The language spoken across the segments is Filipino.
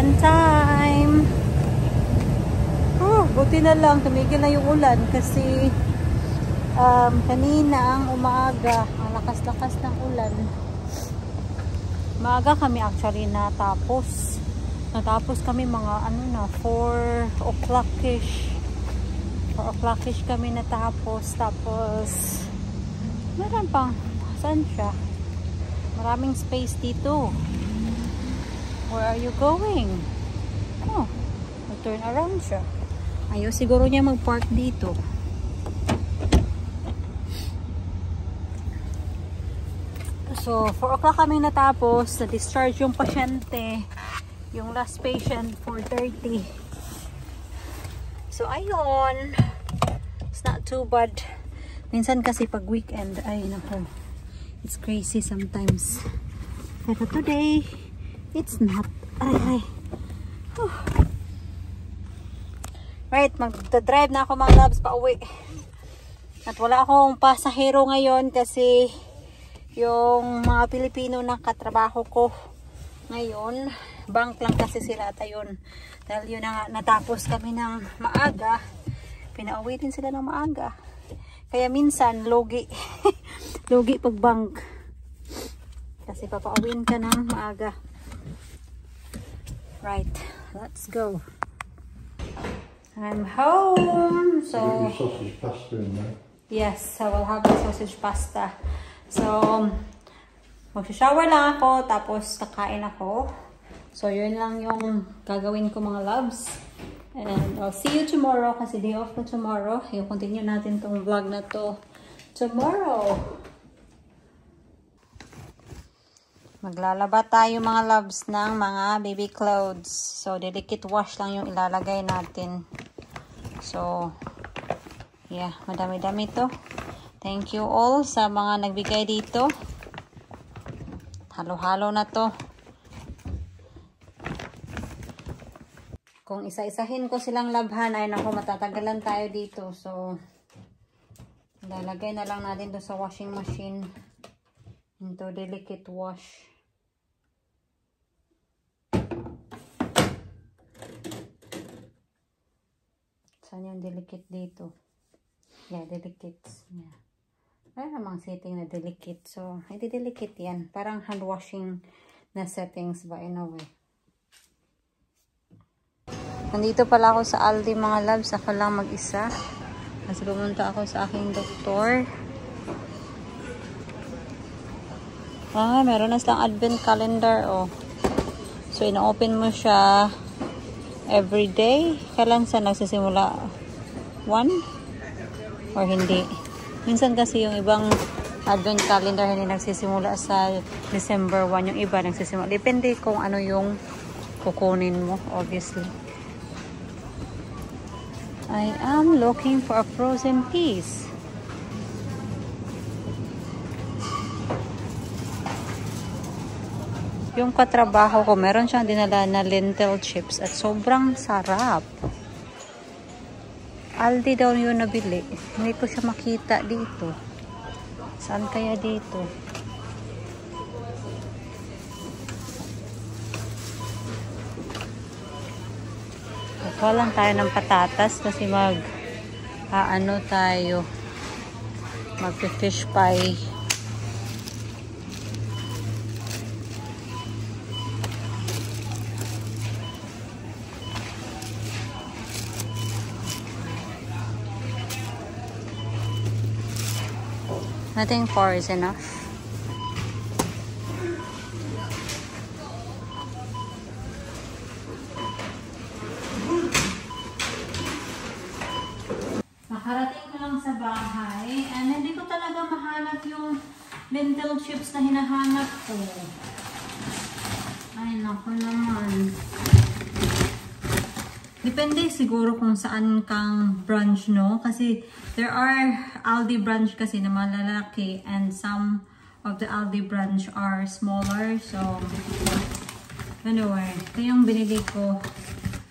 Vacation time! Oh, buti na lang, tumigil na yung ulan kasi kanina ang umaga, ang lakas-lakas ng ulan. Maaga kami actually natapos. Natapos kami mga 4 o'clock-ish. 4 o'clock-ish kami natapos. Tapos, meron pang, saan siya? Maraming space dito. Where are you going? Oh, mag-turn around siya. Ayaw siguro niya mag-park dito. So, 4 o'clock kami natapos. Na-discharge yung pasyente. Yung last patient, 4:30. So, ayun. It's not too bad. Minsan kasi pag weekend, ay nako, it's crazy sometimes. Pero today, it's not. Ay. Right, magdadrive na ako mga loves pa uwi. At wala akong pasahero ngayon kasi yung mga Pilipino na katrabaho ko ngayon, bank lang kasi sila at ayun. Dahil yun na nga, natapos kami ng maaga, pinauwi din sila ng maaga. Kaya minsan, logi. Logi pag bank. Kasi papauwiin ka ng maaga. Right, let's go. I'm home. So, sausage pasta in there. Yes, I will have the sausage pasta. So, mag-shower lang ako, tapos kakain ako. So, yun lang yung gagawin ko mga loves. And I'll see you tomorrow kasi day off ko tomorrow. I-continue natin tong vlog na to tomorrow. Maglalaba tayo mga loves ng mga baby clothes. So, delicate wash lang yung ilalagay natin. So, yeah, madami-dami to. Thank you all sa mga nagbigay dito. Halo-halo na to. Kung isa-isahin ko silang labhan, ay naku, matatagalan tayo dito. So, lalagay na lang natin to sa washing machine. Into delicate wash. Saan yung delicate dito? Yeah, delicate. Yeah. Ay, namang setting na delicate. So, hindi delicate yan. Parang hand washing na settings ba in a way. Nandito pala ako sa Aldi mga loves. Ako lang mag-isa. Kasi pumunta ako sa aking doktor. Ah, meron na silang advent calendar, oh. So, ina-open mo siya every day. Kailan sa nagsisimula? 1? Or hindi? Minsan kasi yung ibang advent calendar hindi nagsisimula sa December 1. Yung iba nagsisimula. Depende kung ano yung kukunin mo, obviously. I am looking for a frozen peas. Yung katrabaho ko, meron siyang dinala na lentil chips at sobrang sarap. Aldi daw yun nabili. Hindi ko siya makita dito. Saan kaya dito? Kuha lang tayo ng patatas kasi ano tayo, mag-fish pie. I think 4 is enough. Nakarating ko lang sa bahay and hindi ko talaga mahanap yung lentil chips na hinahanap ko. Ay, naku naman. Depende siguro kung saan kang branch, no? Kasi there are Aldi branch kasi na malalaki and some of the Aldi branch are smaller. So, anyway, ito yung binili ko.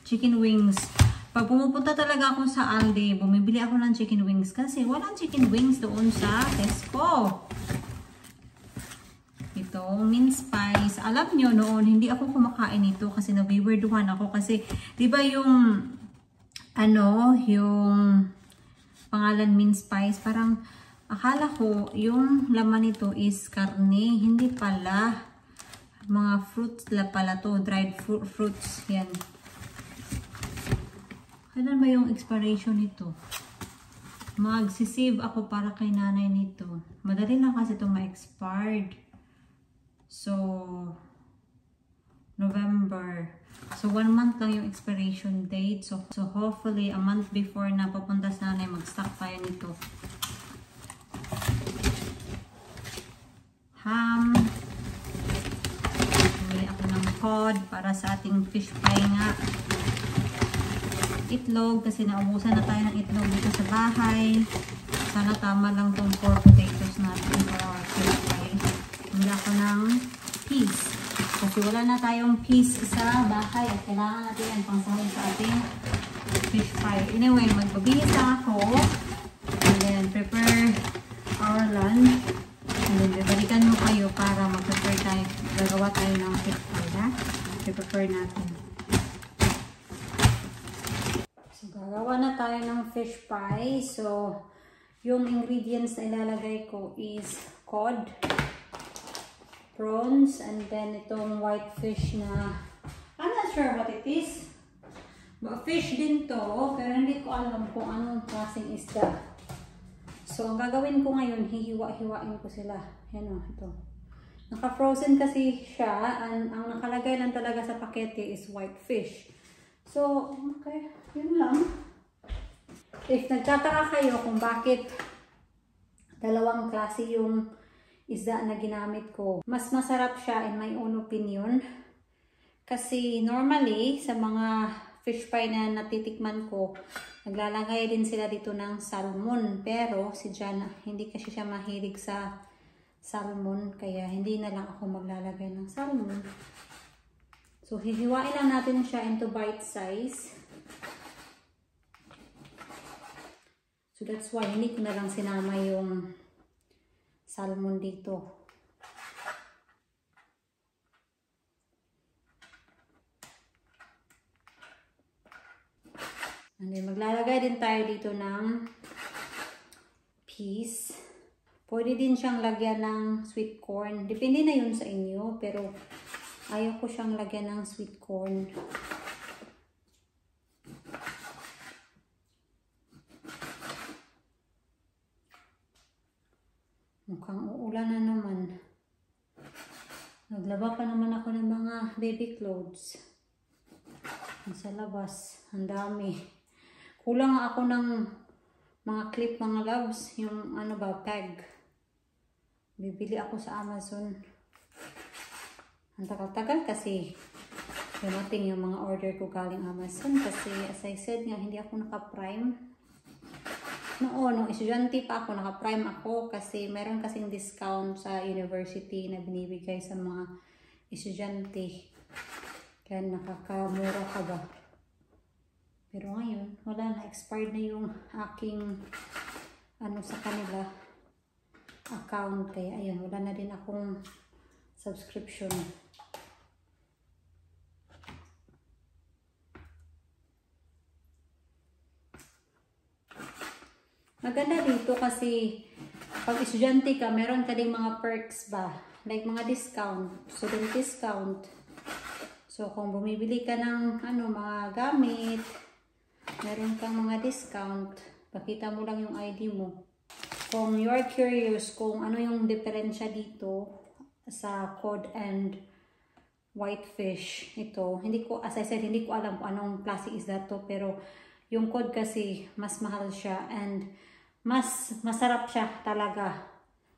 Chicken wings. Pag pumupunta talaga ako sa Aldi, bumibili ako ng chicken wings kasi walang chicken wings doon sa Tesco. itong mince pies. Alam nyo noon, hindi ako kumakain ito kasi nabiwirduhan ako kasi, di ba yung, ano, yung pangalan mince pies, parang akala ko yung laman nito is karne. Hindi pala. Mga fruits la pala to. Dried fruits. Yan. Kailan ba yung expiration nito? Magsisave ako para kay nanay nito. Madali lang kasi ito ma-expired. So, November. So, 1 month lang yung expiration date. So hopefully, a month before na papunta sa nanay, mag-stock tayo nito. Ham. Bumili ako ng cod para sa ating fish pie nga. Itlog, kasi naubusan na tayo ng itlog dito sa bahay. Sana tama lang tong 4 potatoes natin for our fish pie. Bumili ako ng peas. Kasi wala na tayong peas sa bahay. At kailangan natin yan pang sahog sa ating fish pie. Anyway, magbabihis na ako. And then, prepare our lunch. And then, bibalikan mo kayo para mag-prepare tayo. Gagawa tayo ng fish pie, ha? I-prepare natin. So, gagawa na tayo ng fish pie. So, yung ingredients na ilalagay ko is cod, prawns, and then itong white fish na I'm not sure what it is. But fish din to, pero hindi ko alam kung anong klaseng isda. So, ang gagawin ko ngayon, hihiwa-hiwain ko sila. Yan o, ito. Naka-frozen kasi siya, and ang nakalagay lang talaga sa pakete is white fish. So, okay, yun lang. If nagtataka kayo kung bakit dalawang klase yung isda na ginamit ko, mas masarap siya in my own opinion. Kasi normally, sa mga fish pie na natitikman ko, naglalagay din sila dito ng salmon. Pero si Jana, hindi kasi siya mahilig sa salmon, kaya hindi na lang ako maglalagay ng salmon. So, hihiwain lang natin siya into bite size. So, that's why hindi ko na lang sinama yung salmon dito. And then, maglalagay din tayo dito ng peas. Pwede din siyang lagyan ng sweet corn. Depende na yun sa inyo, pero ayaw ko siyang lagyan ng sweet corn. Mukhang uulan na naman. Naglaba pa naman ako ng mga baby clothes. Sa labas, ang dami. Kulang ako ng mga clip, mga loves, yung ano ba, tag. Bibili ako sa Amazon. Ang tagal-tagal kasi dumating yung mga order ko galing Amazon kasi as I said nga, hindi ako naka-prime. Noon, nung estudyante pa ako, naka-prime ako kasi meron kasing discount sa university na binibigay sa mga estudyante. Kaya nakakamura ka ba? Pero ngayon, wala na. Expired na yung aking ano sa kanila account. Kaya ayun, wala na din akong subscription. Maganda dito kasi pag estudyante ka, meron ka ding mga perks ba? Like mga discount, student discount. So kung bumibili ka ng ano, mga gamit, meron kang mga discount, pakita mo lang yung ID mo. Kung you are curious kung ano yung diferensya dito sa cod and white fish, ito, hindi ko, as I said, hindi ko alam kung anong klase isda to, pero yung cod kasi mas mahal siya and mas masarap siya talaga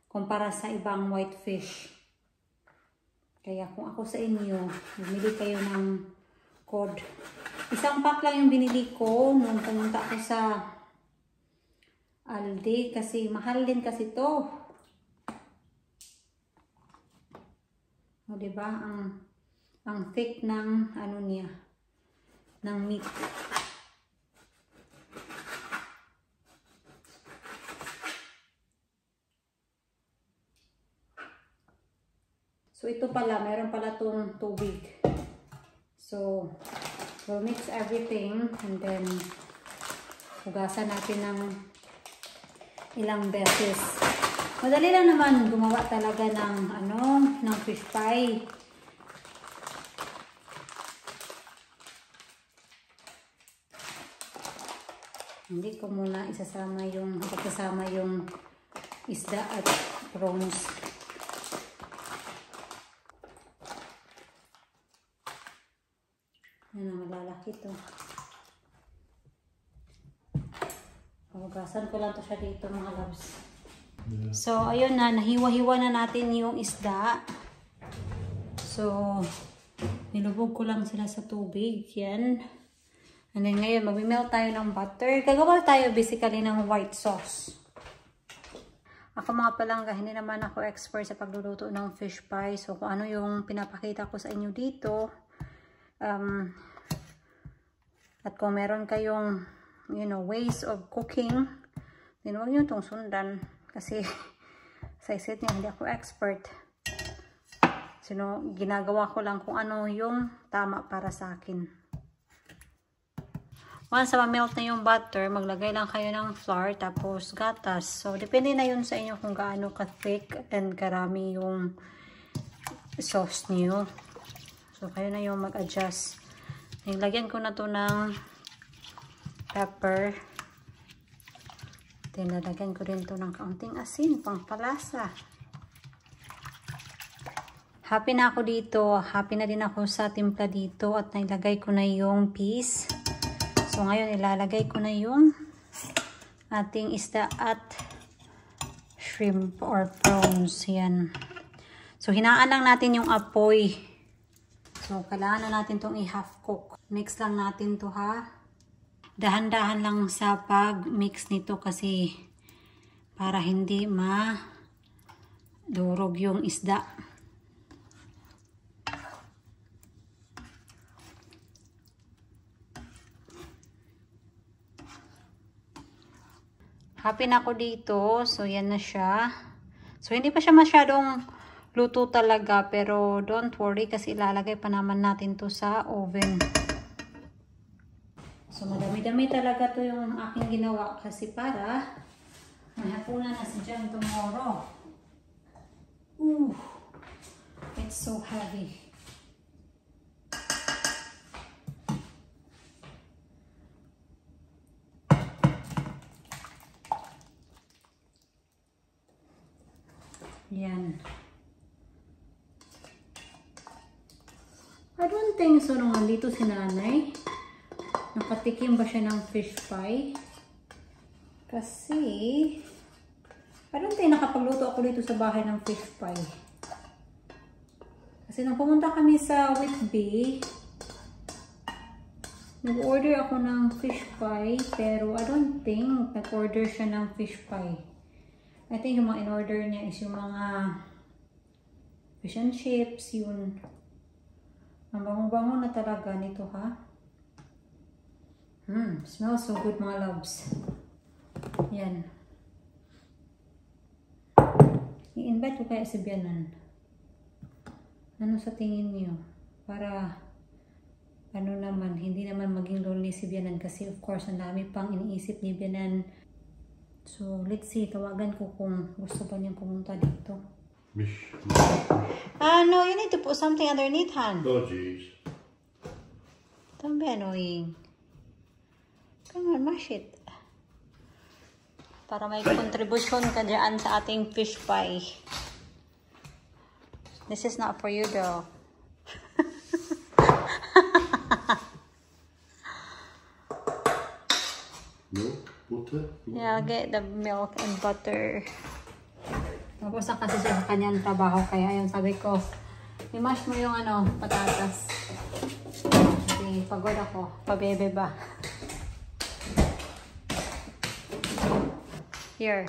kumpara sa ibang white fish. Kaya kung ako sa inyo, bumili kayo ng cod. Isang pack lang yung binili ko nung pumunta ako sa Aldi kasi mahal din kasi to. O diba? Ang thick ng ano niya, ng meat. So ito pala, meron pala tong tubig. So we'll mix everything and then hugasan natin ng ilang beses. Madali lang naman gumawa talaga ng ng fish pie. Hindi ko muna isasama yung isda at prawns. Yan ang malalaki to. Hugasan ko lang to siya dito mga loves. Yeah. So ayun na, nahiwa-hiwa na natin yung isda. So nilubog ko lang sila sa tubig. Yan. And then ngayon, mag-melt tayo ng butter. Gagawa tayo basically ng white sauce. Ako mga palangga, hindi naman ako expert sa pagluluto ng fish pie. So kung ano yung pinapakita ko sa inyo dito. At kung meron kayong, ways of cooking, then huwag nyo itong sundan. Kasi sa isip niya, hindi ako expert. So ginagawa ko lang kung ano yung tama para sa akin. Once ma-melt na yung butter, maglagay lang kayo ng flour tapos gatas. So, depende na yun sa inyo kung gaano ka-thick and karami yung sauce niyo. So, kayo na yung mag-adjust. Nilagyan ko na to ng pepper. Then, nalagyan ko rin to ng kaunting asin, pang palasa. Happy na ako dito. Happy na din ako sa timpla dito at nilagay ko na yung peas. So, ngayon ilalagay ko na yung ating isda at shrimp or prawns. Yan. So, hinaan lang natin yung apoy. So, kailangan na natin itong i-half cook. Mix lang natin to ha. Dahan-dahan lang sa pag-mix nito kasi para hindi ma-durog yung isda. Happy na ako dito. So, yan na siya. So, hindi pa siya masyadong luto talaga. Pero, don't worry kasi ilalagay pa naman natin to sa oven. So, madami-dami talaga to yung aking ginawa. Kasi para may hapunan na si Jan tomorrow. Ooh, it's so heavy. Yan. I don't think so nung nandito si nanay. Nakatikim ba siya ng fish pie? Kasi I don't think nakapagluto ako dito sa bahay ng fish pie. Kasi nung pumunta kami sa Whitby, nag-order ako ng fish pie, pero I don't think nag-order siya ng fish pie. I think yung mga in-order niya is yung mga fish and chips, yun. Ang bango-bango na talaga nito, ha? Smells so good, mga loves. Yan. I-invite ko kaya si Bianan. Ano sa tingin niyo? Para, ano naman, hindi naman maging lonely si Bianan kasi of course, ang dami pang iniisip ni Bianan. So, let's see. Tawagan ko kung gusto pa niyang pumunta dito. Mish. No, you need to put something underneath, Han. Oh, jeez. Don't be annoying. Come on, mash it. Para may contribution ka dyan sa ating fish pie. This is not for you, though. Milk? Butter? Yeah, I'll get the milk and butter. Tapos na kasi siya sa kanyang trabaho. Kaya ayun, sabi ko, i-mash mo yung patatas. Kasi pagod ako. Pabebe ba? Here.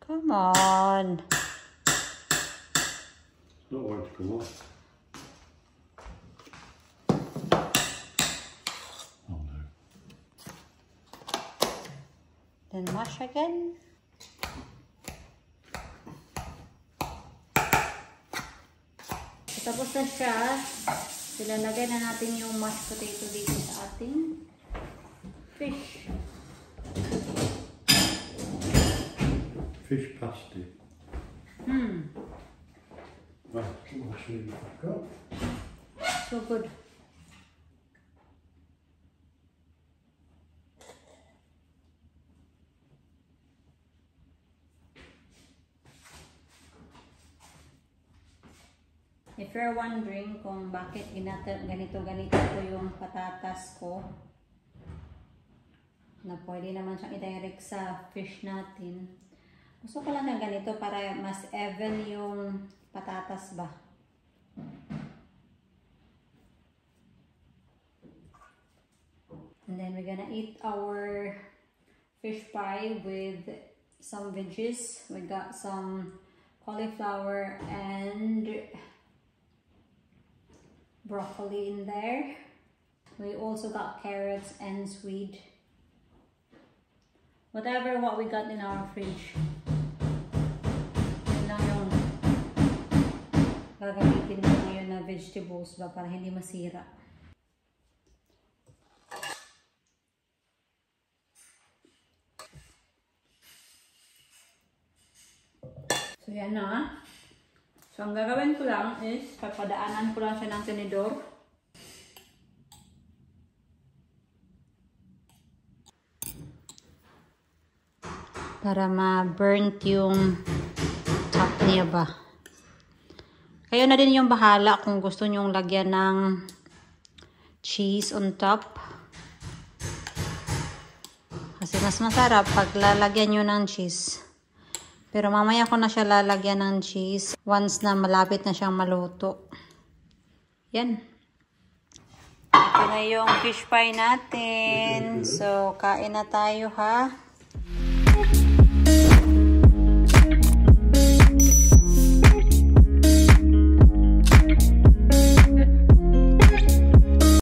Come on. Not wanting to come off. Oh no. Then mash again. So, tapos na siya. Ilalagay na natin yung mashed potato dito sa ating fish. Fish pasty. Right, I'll show you back up. So good. If you're wondering kung bakit ganito ko yung patatas ko, na pwede naman siyang i-direct sa fish natin. Gusto ko lang na ganito para mas even yung patatas ba. And then we're gonna eat our fish pie with some veggies. We got some cauliflower and broccoli in there. We also got carrots and swede. Whatever what we got in our fridge. Yun lang yung gagamitin ko ngayon na vegetables ba para hindi masira. So yan na. So ang gagawin ko lang is papadaanan ko lang siya ng tinidor. Para ma-burnt yung top niya ba. Kayo na din yung bahala kung gusto nyong lagyan ng cheese on top. Kasi mas masarap pag lalagyan nyo ng cheese. Pero mamaya ko na siya lalagyan ng cheese once na malapit na siyang maluto. Yan. Ito na yung fish pie natin. So, kain na tayo ha.